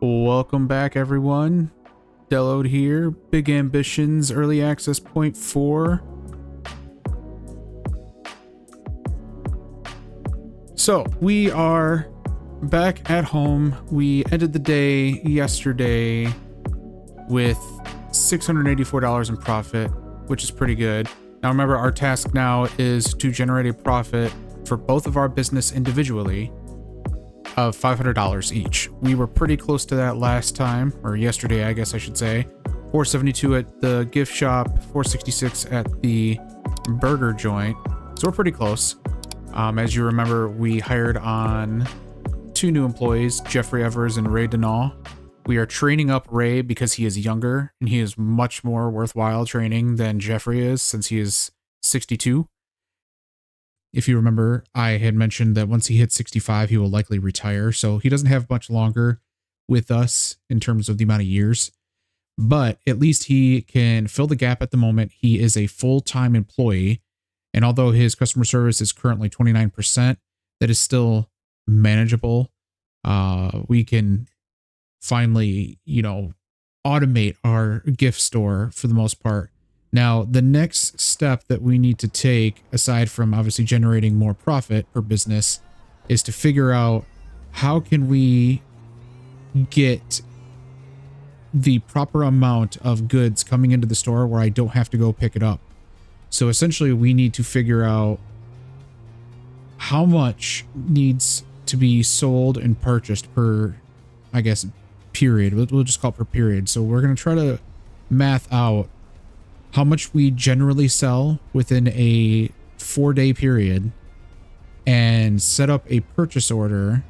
Welcome back, everyone. Delode here. Big Ambitions Early Access Point 4. So, we are back at home. We ended the day yesterday with $684 in profit, which is pretty good. Now, remember, our task now is to generate a profit for both of our business individually of $500 each. We were pretty close to that last time, or yesterday, I guess I should say. 472 at the gift shop, 466 at the burger joint. So we're pretty close. As you remember, we hired on 2 new employees, Jeffrey Evers and Ray Denault. We are training up Ray because he is younger and he is much more worthwhile training than Jeffrey is, since he is 62. If you remember, I had mentioned that once he hits 65, he will likely retire. So he doesn't have much longer with us in terms of the amount of years, but at least he can fill the gap at the moment. He is a full-time employee. And although his customer service is currently 29%, that is still manageable. We can finally, automate our gift store for the most part. Now, the next step that we need to take, aside from obviously generating more profit per business, is to figure out how can we get the proper amount of goods coming into the store where I don't have to go pick it up. So essentially, we need to figure out how much needs to be sold and purchased per, I guess, period. We'll just call it per period. So we're going to try to math out how much we generally sell within a 4-day period and set up a purchase order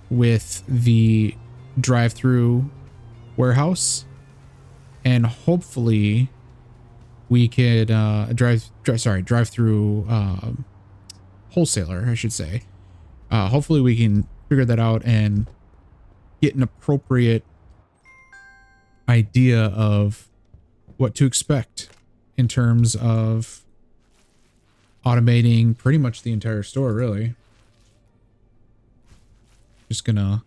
with the drive-through warehouse, and hopefully we could drive-through wholesaler, I should say. Hopefully we can figure that out and get an appropriate idea of what to expect in terms of automating pretty much the entire store, really. Just gonna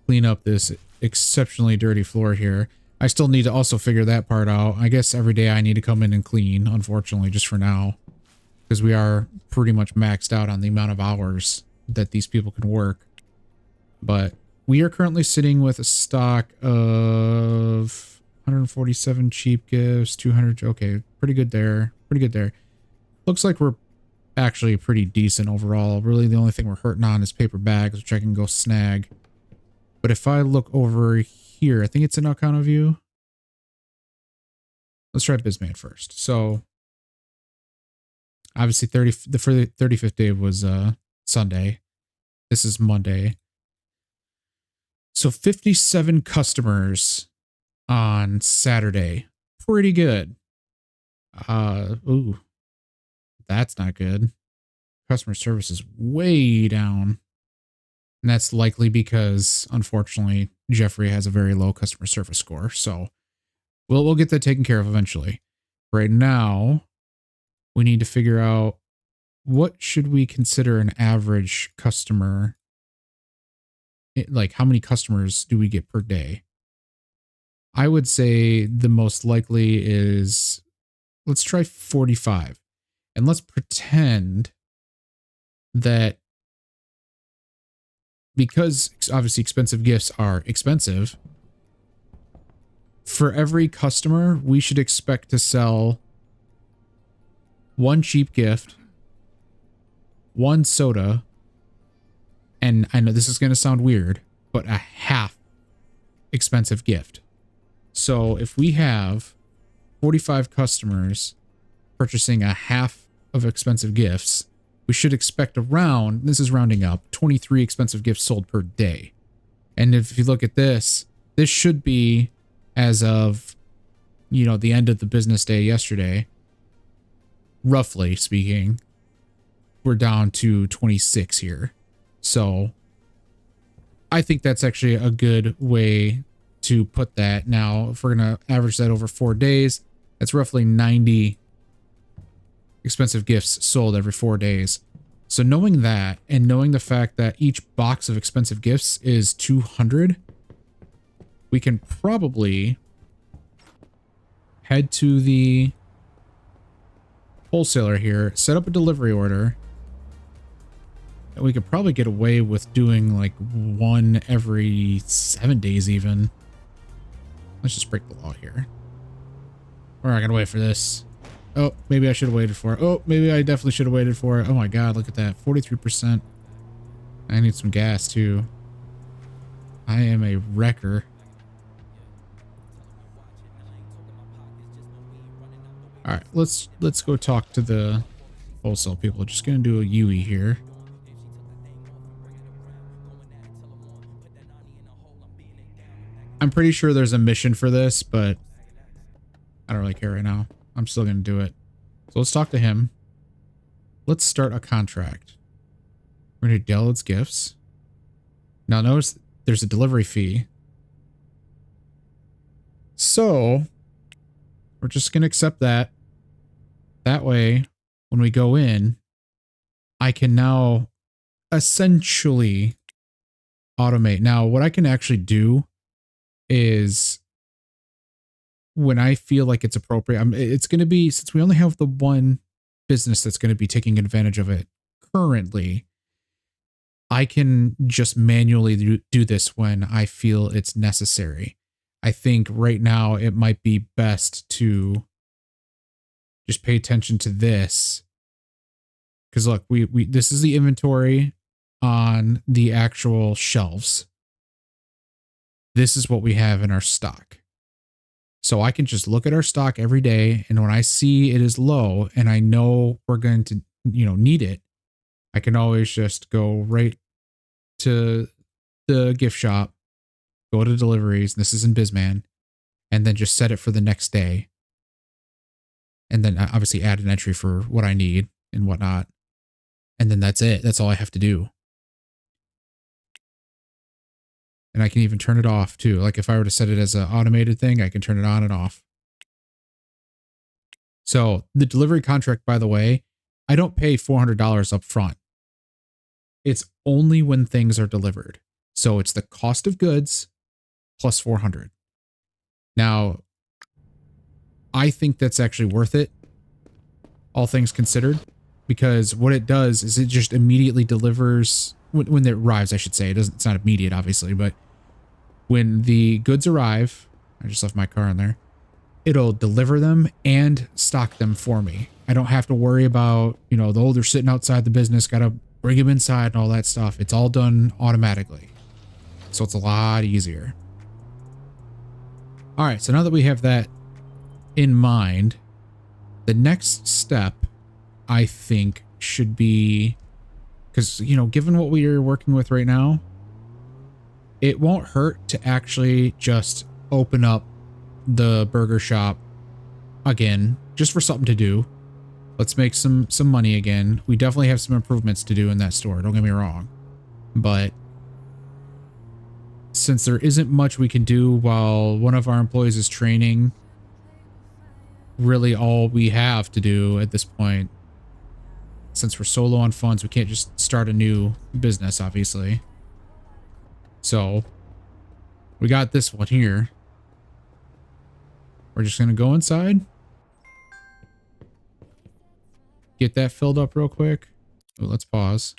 clean up this exceptionally dirty floor here. I still need to also figure that part out. I guess every day I need to come in and clean, unfortunately, just for now, because we are pretty much maxed out on the amount of hours that these people can work. But we are currently sitting with a stock of 147 cheap gifts, 200. Okay, pretty good there. Pretty good there. Looks like we're actually pretty decent overall. Really, the only thing we're hurting on is paper bags, which I can go snag. But if I look over here, I think it's an account view. Let's try Bizman first. So obviously the 35th day was Sunday. This is Monday. So 57 customers on Saturday. Pretty good. Ooh, that's not good. Customer service is way down. And that's likely because, unfortunately, Jeffrey has a very low customer service score. So we'll get that taken care of eventually. Right now, we need to figure out what should we consider an average customer. Like, how many customers do we get per day? I would say the most likely is, let's try 45. And let's pretend that, because obviously expensive gifts are expensive, for every customer, we should expect to sell 1 cheap gift, 1 soda, and I know this is going to sound weird, but a half expensive gift. So if we have 45 customers purchasing a half of expensive gifts, we should expect around, this is rounding up, 23 expensive gifts sold per day. And if you look at this, this should be, as of, the end of the business day yesterday, roughly speaking, we're down to 26 here. So I think that's actually a good way to put that. Now, if we're going to average that over 4 days, that's roughly 90 expensive gifts sold every 4 days. So knowing that, and knowing the fact that each box of expensive gifts is 200, we can probably head to the wholesaler here, set up a delivery order. And we could probably get away with doing like one every 7 days even. Let's just break the law here. We're not gonna wait for this. Oh, maybe I should have waited for it. Oh, maybe I definitely should have waited for it. Oh my god, look at that. 43%. I need some gas too. I am a wrecker. All right, let's go talk to the wholesale people. Just gonna do a UE here. I'm pretty sure there's a mission for this, but I don't really care right now. I'm still gonna do it. So let's talk to him. Let's start a contract. We're gonna do Delad's gifts. Now notice there's a delivery fee. So we're just gonna accept that. That way, when we go in, I can now essentially automate. Now, what I can actually do is when I feel like it's appropriate, it's going to be, since we only have the one business that's going to be taking advantage of it currently, I can just manually do this when I feel it's necessary. I think right now it might be best to just pay attention to this. Because look, this is the inventory on the actual shelves. This is what we have in our stock. So I can just look at our stock every day, and when I see it is low and I know we're going to, need it, I can always just go right to the gift shop, go to deliveries, and this is in Bizman, and then just set it for the next day. And then obviously add an entry for what I need and whatnot. And then that's it. That's all I have to do. And I can even turn it off too. Like if I were to set it as an automated thing, I can turn it on and off. So the delivery contract, by the way, I don't pay $400 up front. It's only when things are delivered. So it's the cost of goods plus 400. Now, I think that's actually worth it, all things considered, because what it does is it just immediately delivers when it arrives, I should say. It's not immediate, obviously, but when the goods arrive, I just left my car in there, it'll deliver them and stock them for me. I don't have to worry about, they're sitting outside the business, got to bring them inside and all that stuff. It's all done automatically. So it's a lot easier. All right, so now that we have that in mind, the next step, I think, should be, because, given what we are working with right now, it won't hurt to actually just open up the burger shop again, just for something to do. Let's make some money again. We definitely have some improvements to do in that store, don't get me wrong. But since there isn't much we can do while one of our employees is training, really all we have to do at this point, since we're so low on funds, we can't just start a new business, obviously. So we got this one here. We're just going to go inside, get that filled up real quick. Oh, let's pause.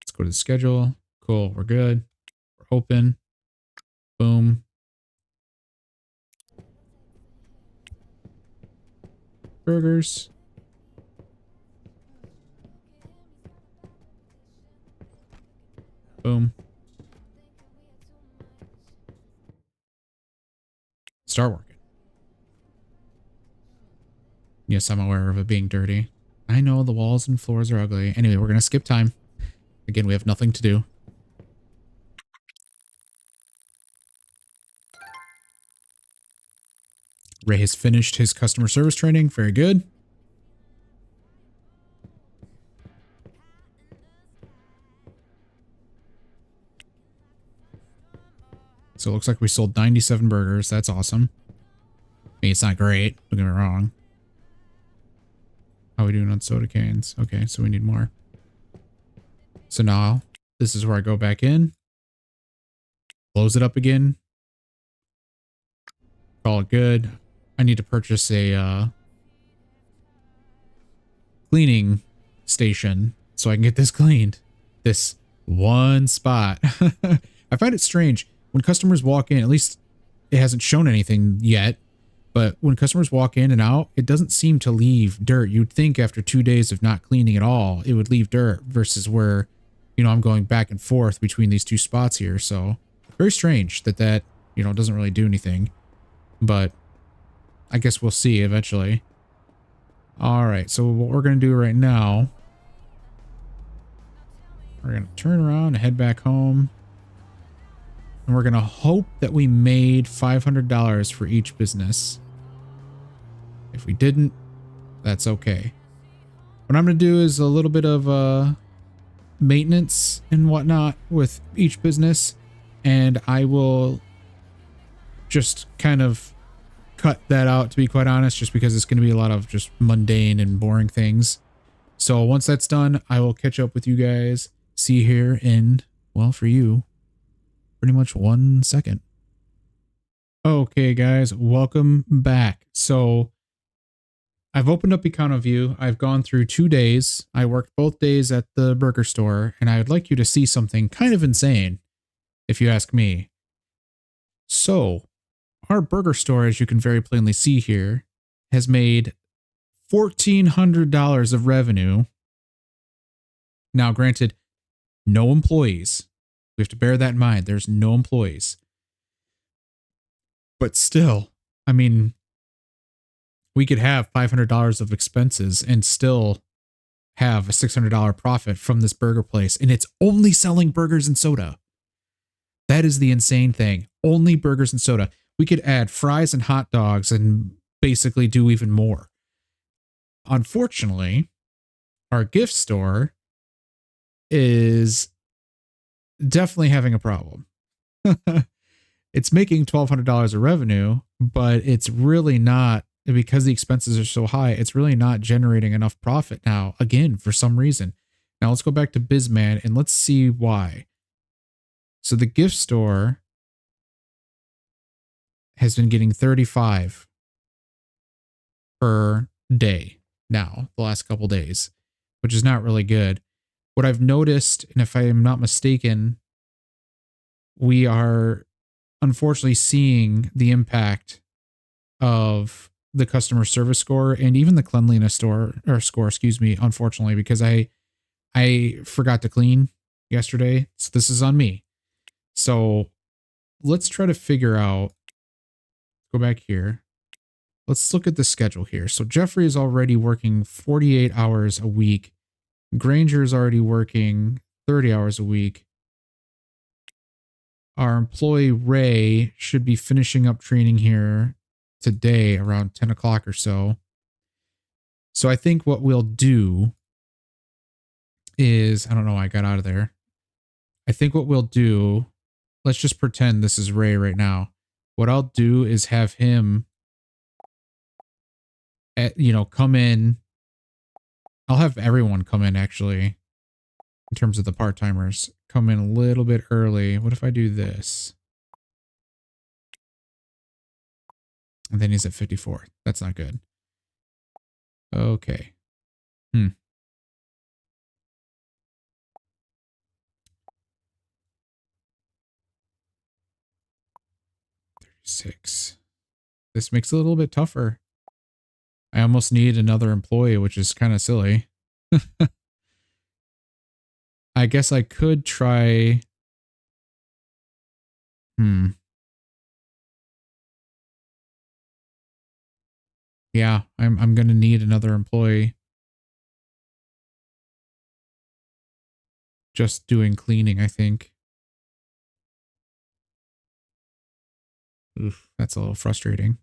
Let's go to the schedule. Cool. We're good. We're open. Boom. Burgers. Boom. Start working. Yes, I'm aware of it being dirty. I know the walls and floors are ugly. Anyway, we're going to skip time. Again, we have nothing to do. Ray has finished his customer service training. Very good. So it looks like we sold 97 burgers. That's awesome. I mean, it's not great. Don't get me wrong. How are we doing on soda cans? Okay, so we need more. So now, this is where I go back in. close it up again, call it good. I need to purchase a cleaning station so I can get this cleaned. This one spot. I find it strange when customers walk in, at least it hasn't shown anything yet, but when customers walk in and out, it doesn't seem to leave dirt. You'd think after 2 days of not cleaning at all, it would leave dirt versus where, you know, I'm going back and forth between these two spots here. So very strange that, you know, doesn't really do anything, but I guess we'll see eventually. All right. So what we're going to do right now, we're going to turn around and head back home. And we're going to hope that we made $500 for each business. If we didn't, that's okay. What I'm going to do is a little bit of maintenance and whatnot with each business. And I will just kind of cut that out, to be quite honest, just because it's going to be a lot of just mundane and boring things. So once that's done, I will catch up with you guys. See you here in, well, for you, pretty much 1 second. Okay, guys, welcome back. So I've opened up Econo View. I've gone through 2 days. I worked both days at the burger store, and I would like you to see something kind of insane, if you ask me. So our burger store, as you can very plainly see here, has made $1,400 of revenue. Now, granted, no employees. We have to bear that in mind. There's no employees. But still, I mean, we could have $500 of expenses and still have a $600 profit from this burger place. And it's only selling burgers and soda. That is the insane thing. Only burgers and soda. We could add fries and hot dogs and basically do even more. Unfortunately, our gift store is definitely having a problem. It's making $1,200 of revenue, but it's really not, because the expenses are so high, it's really not generating enough profit now, again, for some reason. Now let's go back to BizMan and let's see why. So the gift store has been getting 35 per day now, the last couple days, which is not really good. What I've noticed, and if I am not mistaken, we are unfortunately seeing the impact of the customer service score and even the cleanliness score, excuse me, unfortunately, because I forgot to clean yesterday. So this is on me. So let's try to figure out, go back here. Let's look at the schedule here. So Jeffrey is already working 48 hours a week. Granger is already working 30 hours a week. Our employee Ray should be finishing up training here today around 10 o'clock or so. So I think what we'll do is, I don't know why I got out of there. I think what we'll do, let's just pretend this is Ray right now. What I'll do is have him, come in. I'll have everyone come in, actually, in terms of the part-timers. Come in a little bit early. What if I do this? And then he's at 54. That's not good. Okay. 36. This makes it a little bit tougher. I almost need another employee, which is kind of silly. I guess I could try. Yeah, I'm gonna need another employee. Just doing cleaning, I think. Oof, that's a little frustrating.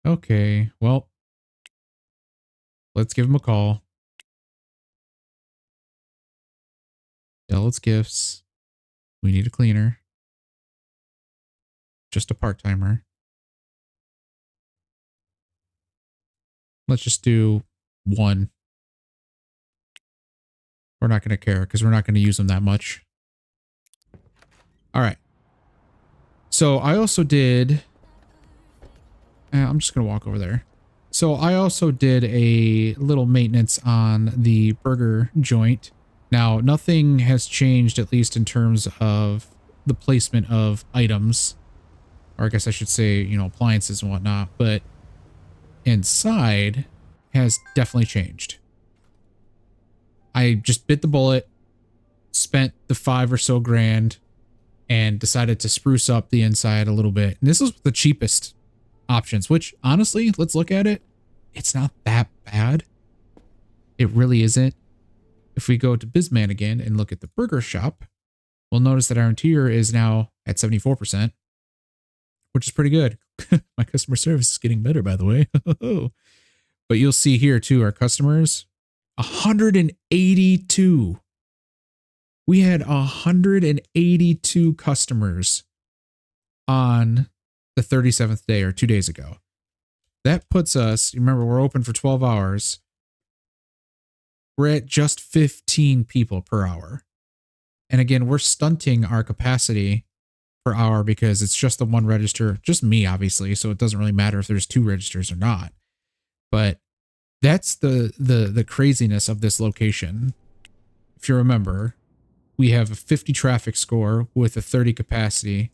Okay, well, let's give him a call. Tell it's gifts. We need a cleaner. Just a part-timer. Let's just do one. We're not going to care because we're not going to use them that much. All right. So I also did... I'm just going to walk over there. So I also did a little maintenance on the burger joint. Now, nothing has changed, at least in terms of the placement of items. Or I guess I should say, you know, appliances and whatnot. But inside has definitely changed. I just bit the bullet, spent the $5 or so grand, and decided to spruce up the inside a little bit. And this was the cheapest options, which honestly, let's look at it. It's not that bad. It really isn't. If we go to Bizman again and look at the burger shop, we'll notice that our interior is now at 74%, which is pretty good. My customer service is getting better, by the way. But you'll see here too, our customers, 182. We had 182 customers on the 37th day, or 2 days ago. That puts us, remember, we're open for 12 hours. We're at just 15 people per hour. And again, we're stunting our capacity per hour because it's just the one register, just me, obviously. So it doesn't really matter if there's 2 registers or not. But that's the craziness of this location. If you remember, we have a 50 traffic score with a 30 capacity.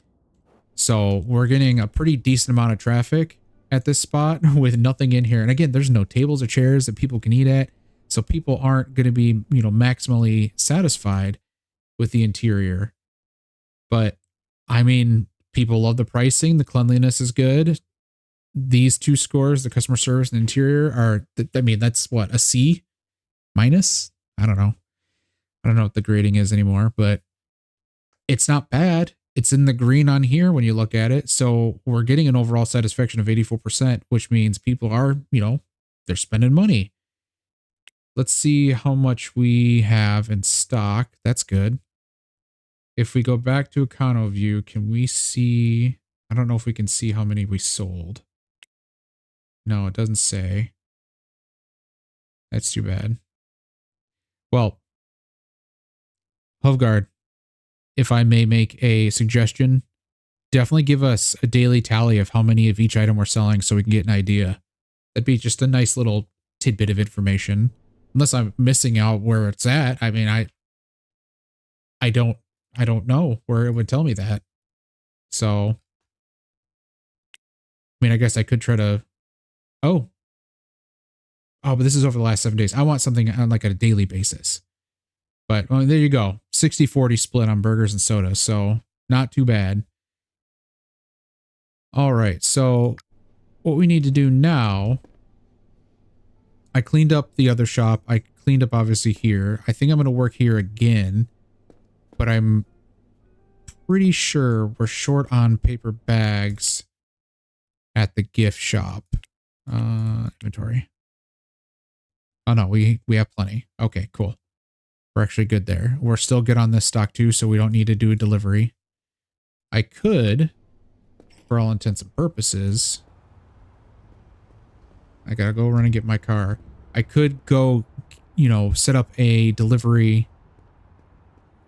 So we're getting a pretty decent amount of traffic at this spot with nothing in here. And again, there's no tables or chairs that people can eat at. So people aren't going to be, you know, maximally satisfied with the interior. But I mean, people love the pricing. The cleanliness is good. These 2 scores, the customer service and interior, are, I mean, that's what, a C minus? I don't know. I don't know what the grading is anymore, but it's not bad. It's in the green on here when you look at it. So we're getting an overall satisfaction of 84%, which means people are, you know, they're spending money. Let's see how much we have in stock. That's good. If we go back to Econo view, can we see, I don't know if we can see how many we sold. No, it doesn't say. That's too bad. Well, Hovgard, if I may make a suggestion, definitely give us a daily tally of how many of each item we're selling so we can get an idea. That'd be just a nice little tidbit of information. Unless I'm missing out where it's at. I mean, I don't know where it would tell me that. So, I mean, I guess I could try to, oh, but this is over the last 7 days. I want something on like a daily basis. But well, there you go. 60-40 split on burgers and sodas. So not too bad. All right. So what we need to do now, I cleaned up the other shop. I cleaned up obviously here. I think I'm going to work here again, but I'm pretty sure we're short on paper bags at the gift shop. Inventory. Oh no, we have plenty. Okay, cool. We're actually good there. We're still good on this stock too, so we don't need to do a delivery. I could, for all intents and purposes, I gotta go run and get my car. I could go, you know, set up a delivery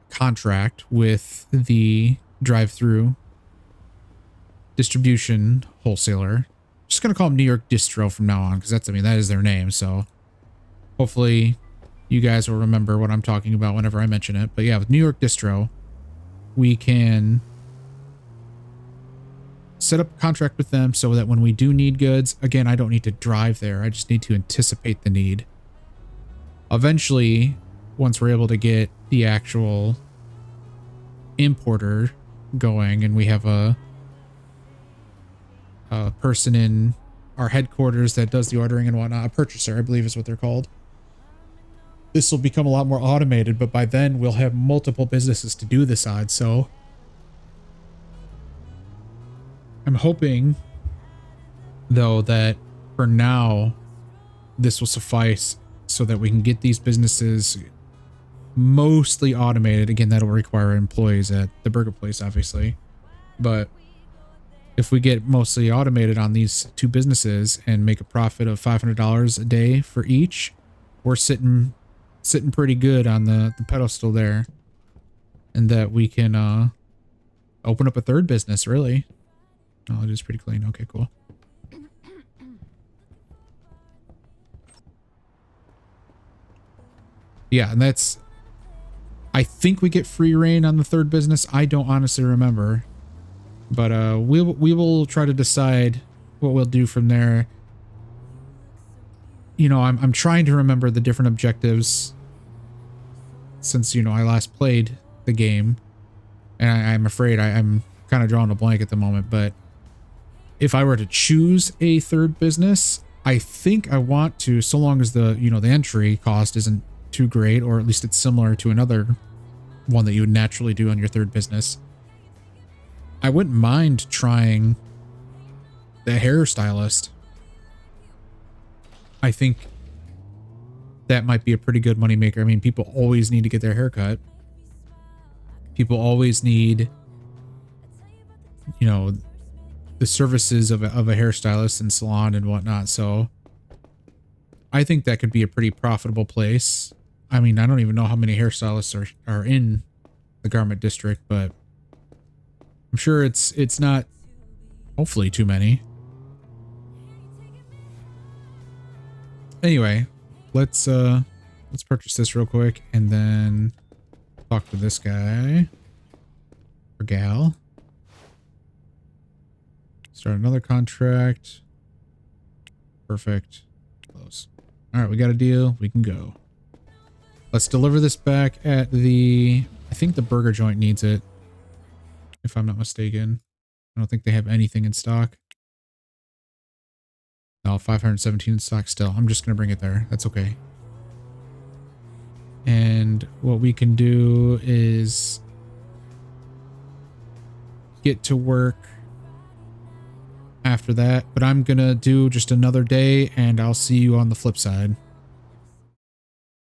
contract with the drive-through distribution wholesaler. Just gonna call them New York Distro from now on, because that's, I mean, that is their name. So hopefully you guys will remember what I'm talking about whenever I mention it. But yeah, with New York Distro, we can set up a contract with them so that when we do need goods, again, I don't need to drive there. I just need to anticipate the need. Eventually, once we're able to get the actual importer going and we have a person in our headquarters that does the ordering and whatnot, a purchaser, I believe is what they're called. This will become a lot more automated, but by then we'll have multiple businesses to do this on. So I'm hoping, though, that for now, this will suffice so that we can get these businesses mostly automated. Again, that'll require employees at the burger place, obviously. But if we get mostly automated on these 2 businesses and make a profit of $500 a day for each, we're sitting sitting pretty good on the pedestal there, and that we can open up a third business, really. Oh, it is pretty clean. Okay, cool. Yeah, and that's... I think we get free reign on the third business. I don't honestly remember. But we will try to decide what we'll do from there. You know, I'm trying to remember the different objectives since, you know, I last played the game. And I'm afraid I'm kind of drawing a blank at the moment, but if I were to choose a third business, I think I want to, so long as the, you know, the entry cost isn't too great, or at least it's similar to another one that you would naturally do on your third business. I wouldn't mind trying the hairstylist. I think that might be a pretty good moneymaker. I mean, people always need to get their hair cut. People always need, you know, the services of a hairstylist and salon and whatnot. So I think that could be a pretty profitable place. I mean, I don't even know how many hairstylists are in the garment district, but I'm sure it's not, hopefully, too many. Anyway, let's purchase this real quick and then talk to this guy or gal. Start another contract. Perfect. Close. All right, we got a deal. We can go. Let's deliver this back at the... I think the burger joint needs it, if I'm not mistaken. I don't think they have anything in stock. No, 517 in stock still. I'm just going to bring it there. That's okay. And what we can do is get to work after that. But I'm going to do just another day, and I'll see you on the flip side.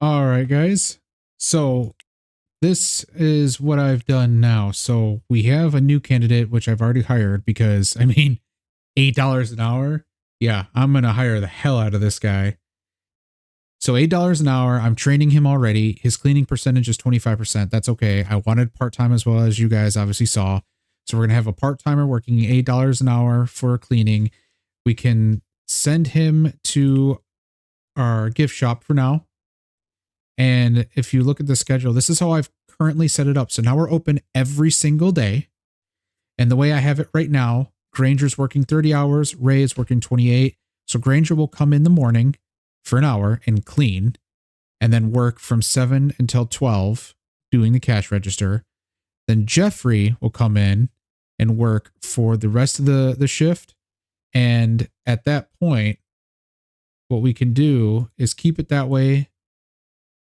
All right, guys. So this is what I've done now. So we have a new candidate, which I've already hired because, I mean, $8 an hour. Yeah, I'm going to hire the hell out of this guy. So $8 an hour. I'm training him already. His cleaning percentage is 25%. That's okay. I wanted part-time as well, as you guys obviously saw. So we're going to have a part-timer working $8 an hour for cleaning. We can send him to our gift shop for now. And if you look at the schedule, this is how I've currently set it up. So now we're open every single day. And the way I have it right now, Granger's working 30 hours, Ray is working 28. So Granger will come in the morning for an hour and clean, and then work from 7 until 12 doing the cash register. Then Jeffrey will come in and work for the rest of the shift. And at that point, what we can do is keep it that way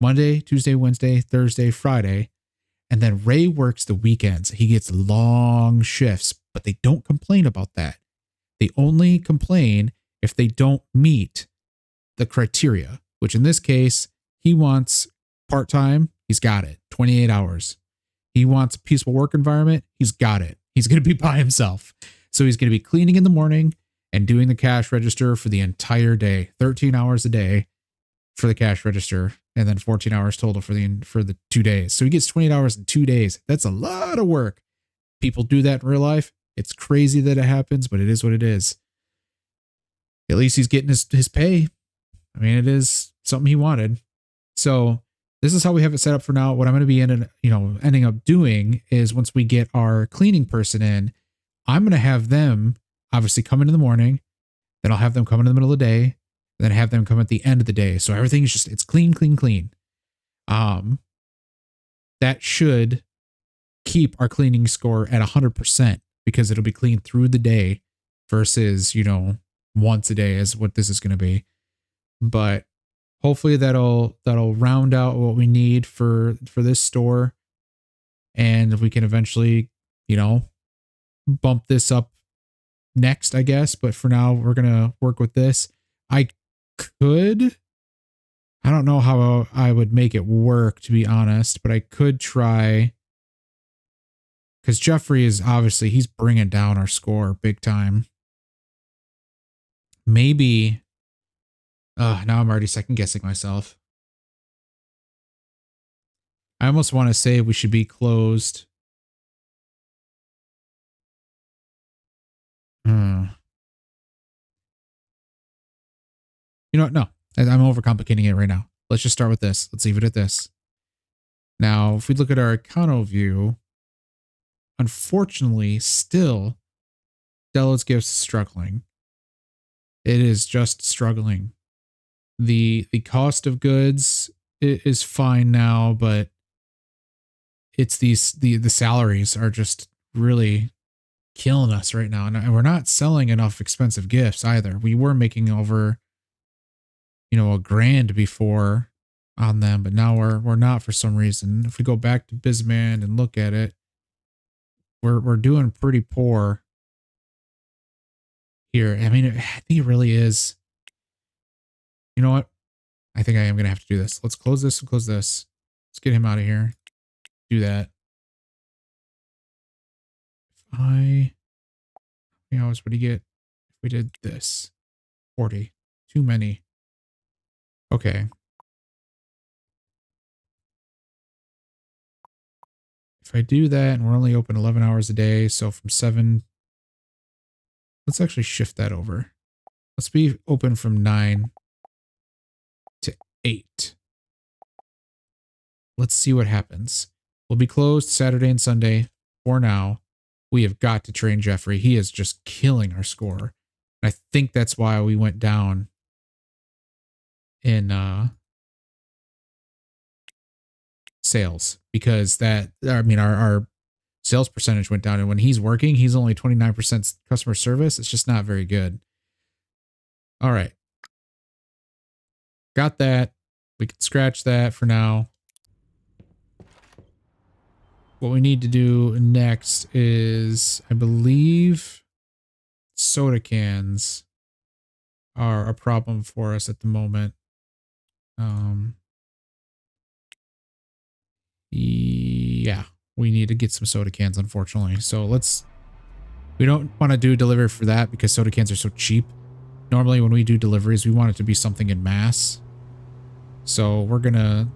Monday, Tuesday, Wednesday, Thursday, Friday. And then Ray works the weekends. He gets long shifts, but they don't complain about that. They only complain if they don't meet the criteria, which in this case, he wants part-time. He's got it. 28 hours. He wants a peaceful work environment. He's got it. He's going to be by himself. So he's going to be cleaning in the morning and doing the cash register for the entire day, 13 hours a day for the cash register, and then 14 hours total for the 2 days. So he gets 28 hours in 2 days. That's a lot of work. People do that in real life. It's crazy that it happens, but it is what it is. At least he's getting his pay. I mean, it is something he wanted. So this is how we have it set up for now. What I'm going to be ending up doing is, once we get our cleaning person in, I'm going to have them obviously come in the morning. Then I'll have them come in the middle of the day. Then have them come at the end of the day. So everything is it's clean, clean, clean. That should keep our cleaning score at 100% because it'll be clean through the day versus, once a day is what this is going to be. But hopefully that'll round out what we need for this store. And if we can eventually, bump this up next, I guess. But for now, we're going to work with this. I don't know how I would make it work, to be honest, but I could try, because Jeffrey is obviously, he's bringing down our score big time. Maybe, now I'm already second guessing myself. I almost want to say we should be closed. You know what? No, I'm overcomplicating it right now. Let's just start with this. Let's leave it at this. Now, if we look at our econo view, unfortunately, still, Delos Gifts is struggling. It is just struggling. The cost of goods is fine now, but it's the salaries are just really killing us right now, and we're not selling enough expensive gifts either. We were making over, $1,000 before on them, but now we're not for some reason. If we go back to Bisman and look at it, we're doing pretty poor here. I mean, I think it really is. You know what? I think I am gonna have to do this. Let's close this and close this. Let's get him out of here. Do that. How many hours would he get if we did this? 40. Too many. Okay. If I do that, and we're only open 11 hours a day, so from 7, let's actually shift that over. Let's be open from 9 to 8. Let's see what happens. We'll be closed Saturday and Sunday for now. We have got to train Jeffrey. He is just killing our score. And I think that's why we went down in sales, because our sales percentage went down, and when he's working, he's only 29% customer service. It's just not very good. All right. Got that. We can scratch that for now. What we need to do next is, I believe, soda cans are a problem for us at the moment. Yeah, we need to get some soda cans, unfortunately. So we don't want to do delivery for that because soda cans are so cheap. Normally when we do deliveries, we want it to be something in mass. So we're gonna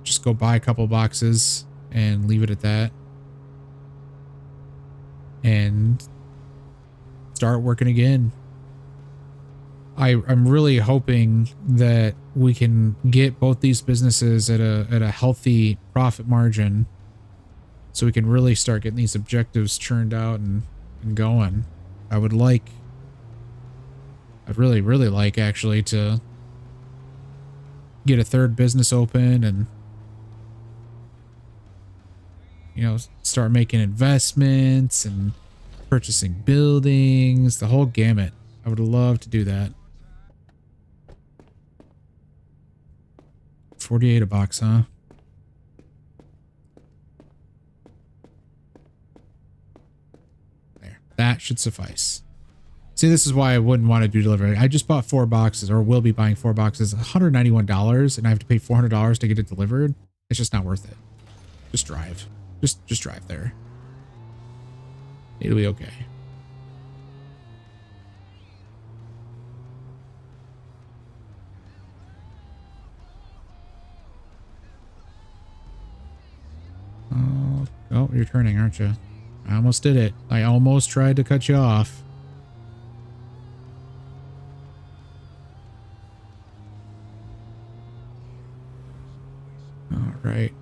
just go buy a couple boxes and leave it at that. And start working again. I'm really hoping that we can get both these businesses at a healthy profit margin, so we can really start getting these objectives churned out and going. I'd really, really like actually to get a third business open and start making investments and purchasing buildings, the whole gamut. I would love to do that. 48 a box, huh? There. That should suffice. See, this is why I wouldn't want to do delivery. I just bought 4 boxes, or will be buying 4 boxes, $191, and I have to pay $400 to get it delivered. It's just not worth it. Just drive. Just drive there. It'll be okay. Oh, you're turning, aren't you? I almost did it. I almost tried to cut you off. All right.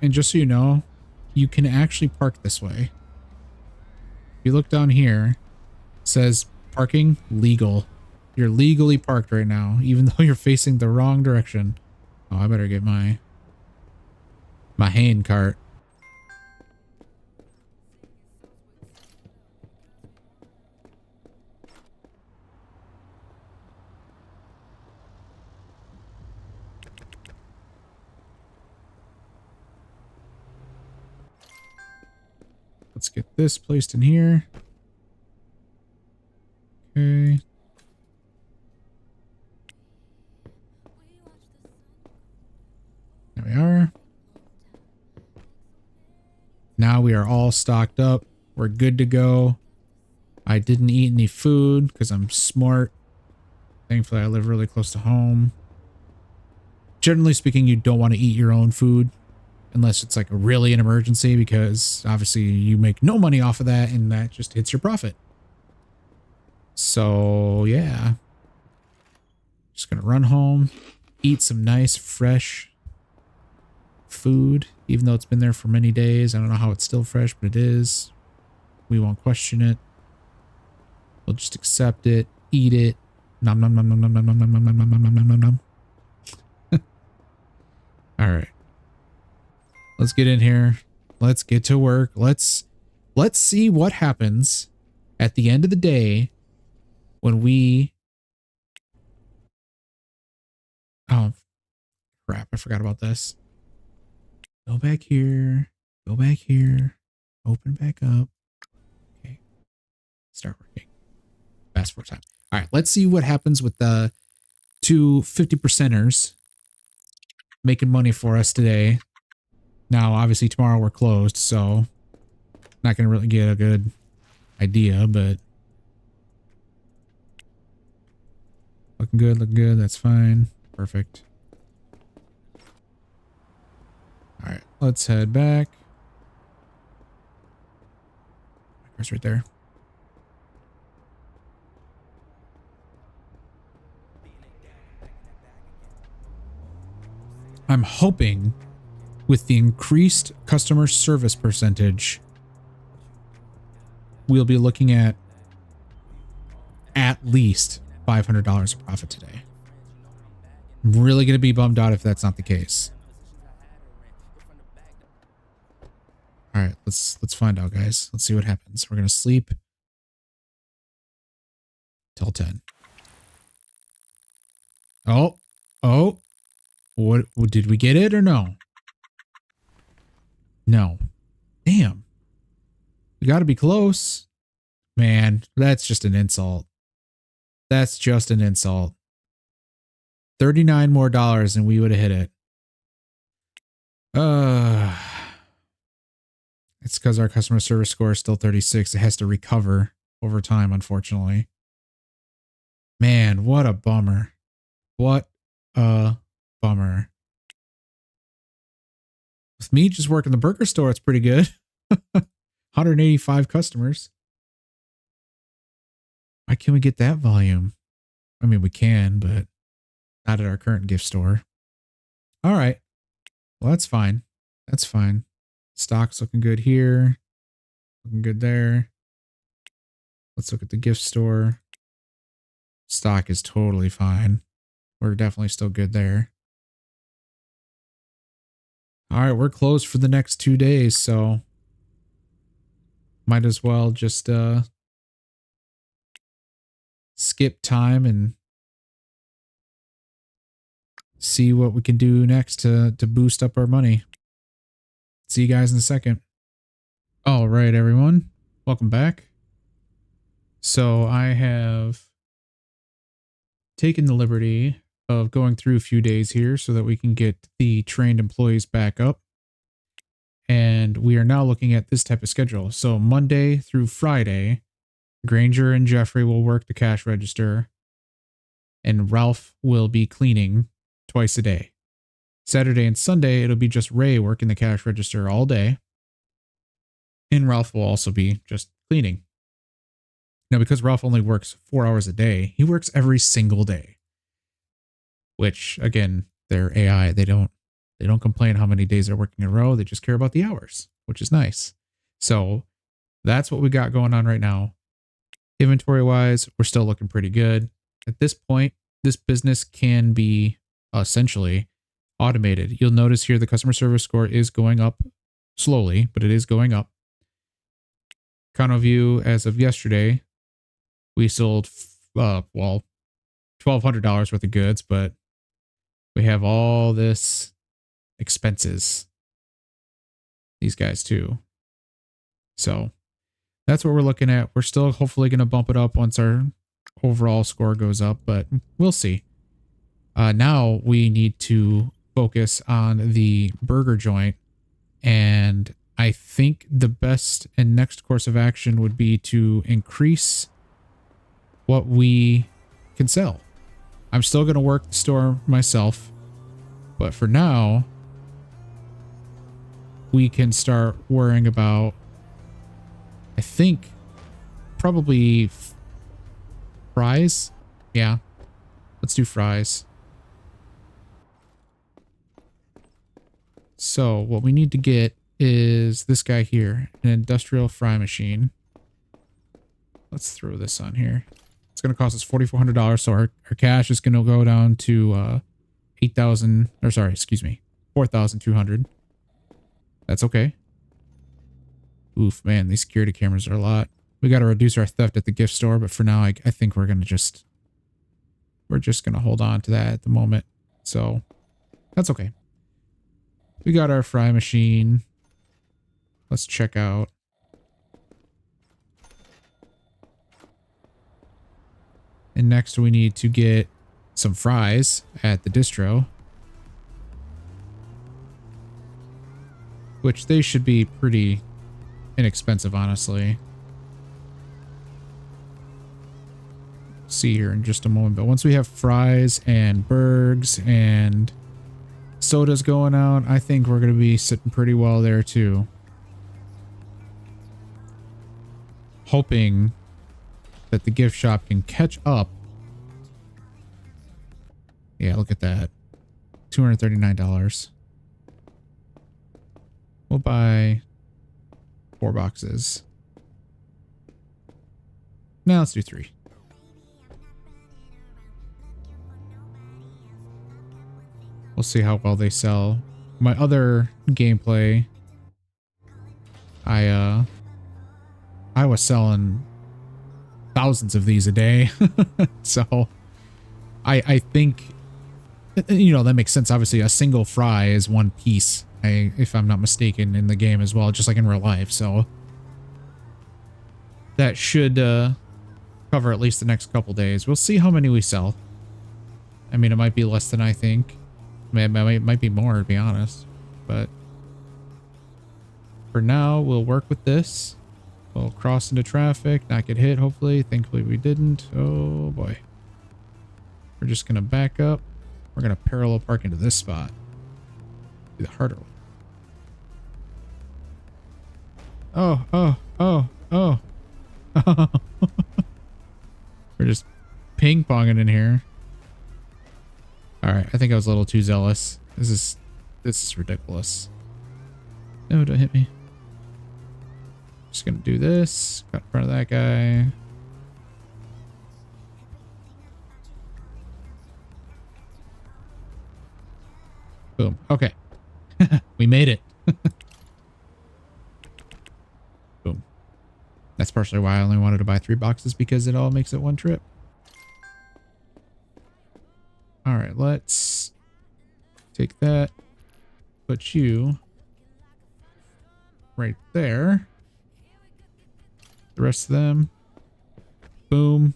And just so you know, you can actually park this way. If you look down here, it says parking legal. You're legally parked right now, even though you're facing the wrong direction. Oh, I better get my hand cart. Let's get this placed in here. Okay. There we are. Now we are all stocked up. We're good to go. I didn't eat any food because I'm smart. Thankfully, I live really close to home. generally speaking, you don't want to eat your own food unless it's like really an emergency, because obviously you make no money off of that and that just hits your profit. So yeah, just gonna run home, eat some nice fresh food, even though it's been there for many days. I don't know how it's still fresh, but it is. We won't question it. We'll just accept it, eat it. Nom nom nom nom nom nom nom nom nom nom nom nom nom nom nom. All right. Let's get in here. Let's get to work. Let's see what happens at the end of the day when we... Oh, crap. I forgot about this. Go back here. Go back here. Open back up. Okay. Start working. Fast forward time. All right. Let's see what happens with the two 50%ers making money for us today. Now, obviously, tomorrow we're closed, so not going to really get a good idea, but looking good, looking good. That's fine. Perfect. All right, let's head back. My car's right there. I'm hoping with the increased customer service percentage, we'll be looking at least $500 of profit today. I'm really going to be bummed out if that's not the case. All right, let's find out, guys. Let's see what happens. We're going to sleep till 10. Oh, what did we get it or no? No. Damn. We got to be close. Man, that's just an insult. That's just an insult. $39 more and we would have hit it. It's because our customer service score is still 36. It has to recover over time, unfortunately. Man, what a bummer. What a bummer. With me just working the burger store, it's pretty good. 185 customers. Why can't we get that volume? I mean, we can, but not at our current gift store. All right. Well, that's fine. That's fine. Stock's looking good here. Looking good there. Let's look at the gift store. Stock is totally fine. We're definitely still good there. All right, we're closed for the next 2 days, so might as well just skip time and see what we can do next to boost up our money. See you guys in a second. All right, everyone. Welcome back. So I have taken the liberty of going through a few days here so that we can get the trained employees back up. And we are now looking at this type of schedule. So Monday through Friday, Granger and Jeffrey will work the cash register, and Ralph will be cleaning twice a day. Saturday and Sunday, it'll be just Ray working the cash register all day, and Ralph will also be just cleaning. Now, because Ralph only works 4 hours a day, he works every single day. Which, again, they're AI. They don't complain how many days they're working in a row. They just care about the hours, which is nice. So that's what we got going on right now. Inventory wise, we're still looking pretty good. At this point, this business can be essentially automated. You'll notice here the customer service score is going up slowly, but it is going up. View as of yesterday, we sold, $1,200 worth of goods, but we have all this expenses. These guys too. So that's what we're looking at. We're still hopefully going to bump it up once our overall score goes up, but we'll see. Now we need to focus on the burger joint, and I think the best and next course of action would be to increase what we can sell. I'm still going to work the store myself. But for now, we can start worrying about, I think, probably fries. Yeah, let's do fries. So what we need to get is this guy here, an industrial fry machine. Let's throw this on here. It's going to cost us $4,400. So our cash is going to go down to 8,000, or sorry, excuse me, 4,200. That's okay. Oof, man, these security cameras are a lot. We got to reduce our theft at the gift store, but for now, I think we're going to just hold on to that at the moment. So that's okay. We got our fry machine. Let's check out. And next we need to get some fries at the distro, which they should be pretty inexpensive, honestly. See here in just a moment, but once we have fries and burgers and sodas going out, I think we're going to be sitting pretty well there too. Hoping that the gift shop can catch up. Yeah, look at that. $239. We'll buy 4 boxes. Now let's do 3. We'll see how well they sell. My other gameplay, I was selling thousands of these a day. So I think, you know, that makes sense. Obviously, a single fry is 1 piece, if I'm not mistaken, in the game as well, just like in real life. So that should cover at least the next couple days. We'll see how many we sell. I mean, it might be less than I think. It might be more, to be honest. But for now, we'll work with this. We'll cross into traffic, not get hit, hopefully. Thankfully, we didn't. Oh, boy. We're just going to back up. We're going to parallel park into this spot. Do the harder one. Oh. We're just ping-ponging in here. All right, I think I was a little too zealous. This is ridiculous. No, don't hit me. Just gonna do this. Got in front of that guy. Boom. Okay. We made it. Boom. That's partially why I only wanted to buy 3 boxes, because it all makes it 1 trip. All right, let's take that, put you right there. The rest of them, boom,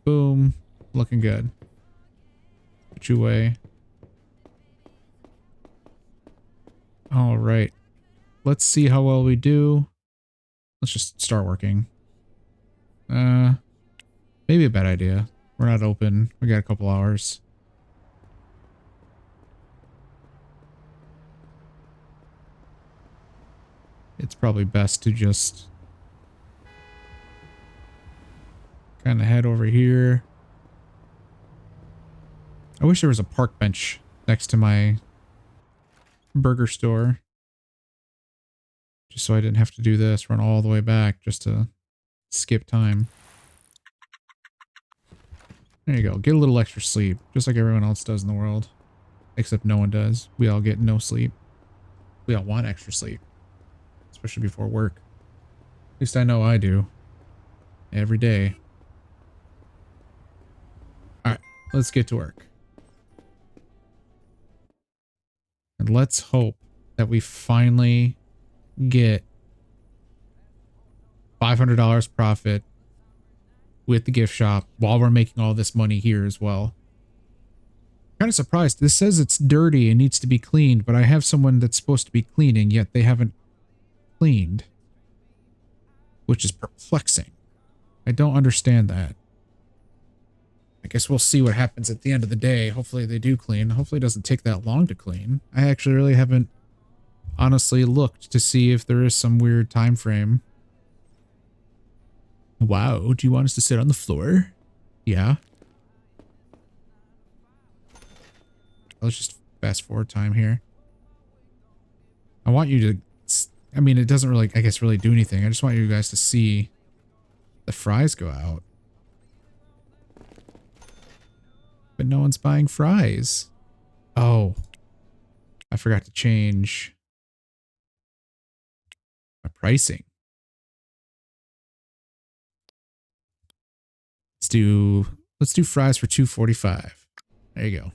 boom, looking good. Put you away. All right, let's see how well we do. Let's just start working. Maybe a bad idea. We're not open. We got a couple hours. It's probably best to just kind of head over here. I wish there was a park bench next to my burger store, just so I didn't have to do this, run all the way back just to skip time. There you go. Get a little extra sleep, just like everyone else does in the world. Except no one does. We all get no sleep. We all want extra sleep. Especially before work. At least I know I do. Every day. Alright, let's get to work. And let's hope that we finally get $500 profit with the gift shop while we're making all this money here as well. Kind of surprised. This says it's dirty and needs to be cleaned, but I have someone that's supposed to be cleaning, yet they haven't cleaned, which is perplexing. I don't understand that. I guess we'll see what happens at the end of the day. Hopefully they do clean. Hopefully it doesn't take that long to clean. I actually really haven't honestly looked to see if there is some weird time frame. Wow, do you want us to sit on the floor? Yeah. Let's just fast forward time here. I want you to, I mean, it doesn't really, I guess, really do anything. I just want you guys to see the fries go out. But no one's buying fries. Oh, I forgot to change my pricing. Let's do fries for $2.45. There you go.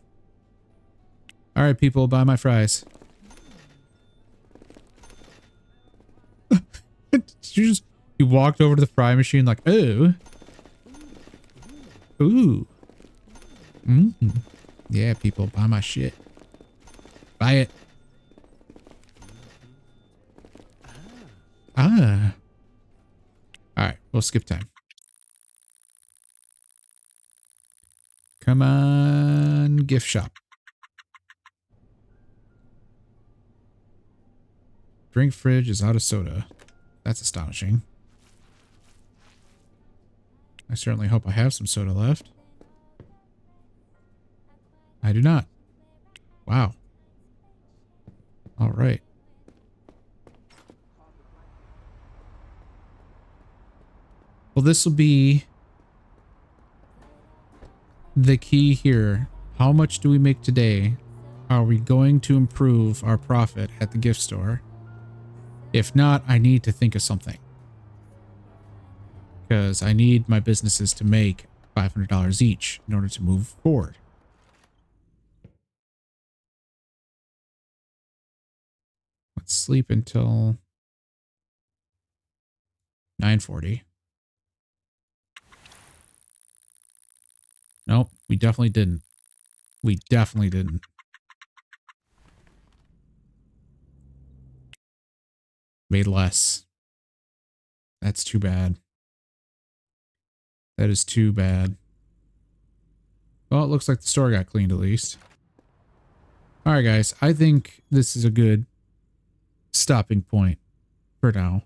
All right, people, buy my fries. You walked over to the fry machine like, oh. Ooh. Yeah, people, buy my shit. Buy it. Ah. Alright, we'll skip time. Come on, gift shop. Drink fridge is out of soda. That's astonishing. I certainly hope I have some soda left. I do not. Wow. All right. Well, this will be the key here. How much do we make today? Are we going to improve our profit at the gift store? If not, I need to think of something. Because I need my businesses to make $500 each in order to move forward. Let's sleep until 9:40. Nope, we definitely didn't. We definitely didn't. Made less. That's too bad. That is too bad. Well, it looks like the store got cleaned at least. Alright guys, I think this is a good stopping point for now.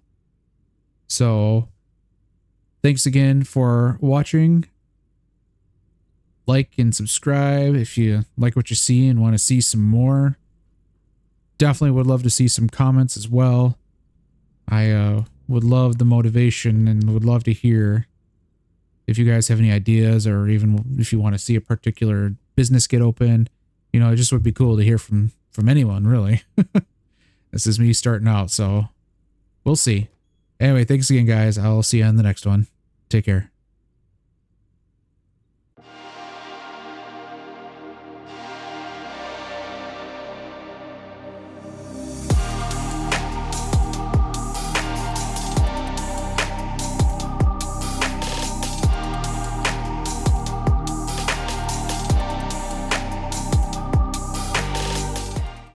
So, thanks again for watching. Like and subscribe if you like what you see and want to see some more. Definitely would love to see some comments as well. I would love the motivation and would love to hear if you guys have any ideas, or even if you want to see a particular business get open. You know, it just would be cool to hear from anyone, really. This is me starting out, so we'll see. Anyway, thanks again, guys. I'll see you on the next one. Take care.